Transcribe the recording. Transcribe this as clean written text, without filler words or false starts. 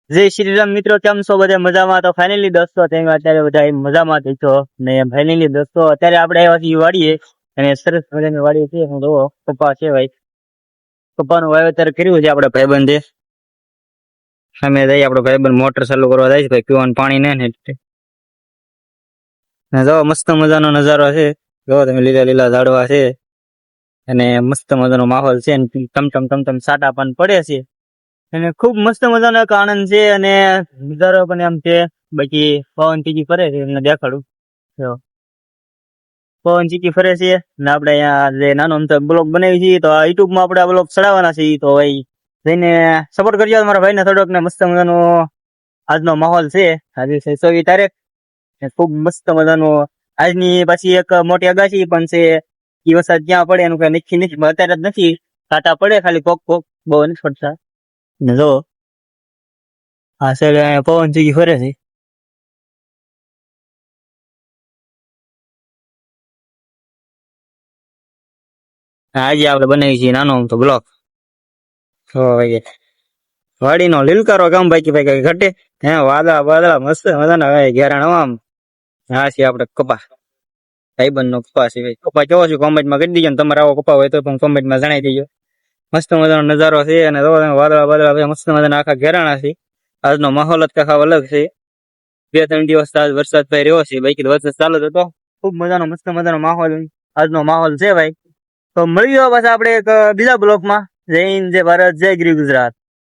જય શ્રી રામ મિત્રો, કેમ છો બધા? મજામાં? તો ફાઇનલી દોસ્તો તમે અત્યારે બધા મજામાં થઈ છો ને? ફાઇનલી દોસ્તો અત્યારે આપણે આવ્યા છીએ વાડીએ, અને સરસ મજાની વાડી છે. હું જોવો કપા છે ભાઈ, કપાનું વાવેતર કર્યું છે આપણે ભાઈબંધે. સામે જઈ આપણો ભાઈબંધ મોટર ચાલુ કરવા જાય છે ભાઈ, પીવાનું પાણી ને ને જો મસ્ત મજાનો નજારો છે. જો તમે લીલા લીલા ઝાડવા છે અને મસ્ત મજાનો માહોલ છે, અને ટમ સાટા પણ પડે છે, અને ખુબ મસ્ત મજાનો એક આનંદ છે, અને નજારો પણ એમ છે. બાકી પવન ચીકી ફરે છે, એમને દેખાડું. જો પવન ચીકી ફરે છે ને આપણે અહીંયા જે નાનો અમથો બ્લોગ બનાવી છીએ, તો આ યુટ્યુબ માં આપણે આ બ્લોગ ચડાવવાના છીએ. તો ભાઈ જઈને સપોર્ટ કરજો મારા ભાઈ ને થોડોક. ને મસ્ત મજાનો આજનો માહોલ છે. આજે છે 24 તારીખ, ખુબ મસ્ત મજાનો. આજની પાછી એક મોટી અગાસી પણ છે. એ વરસાદ ક્યાં પડે એનું કઈ નક્કી નથી, અત્યારે જ નથી. કાંટા પડે ખાલી કોક કોક, બહુ નથી પડતા. ને જો આ સાઈડ અહીંયા પવન ચીકી ફરે છે. આજે આપણે બનાવી છીએ નાનો આમ તો બ્લોક. વાડીનો લીલકારો કામ બાકી ભાઈ કઈ ઘટે હે? વાદળા વાદળા મસ્ત મજાના ઘેરાણ આમ. હા છે આપણે કપા, ભાઈબંધ નો કપા છે ભાઈ. કપા કેવો છે કોમેન્ટમાં કરી દીજો, ને તમારે આવો કપા હોય તો પણ કોમેન્ટમાં જણાવી દેજો. મસ્ત મજાનો નજારો છે, અને વાદળા વાદળા મસ્ત મજાના આખા ઘેરાણા છે. આજનો માહોલ જ કાંઈક અલગ છે. 2-3 દિવસ આજ વરસાદ ભાઈ રહ્યો છે, બાકી વરસાદ ચાલુ જ હતો. ખુબ મજાનો મસ્ત મજાનો માહોલ આજનો માહોલ છે ભાઈ. તો મળી ગયો પાછા આપણે એક બીજા બ્લોકમાં. જય હિન્દ, જય ભારત, જય ગૃહ ગુજરાત.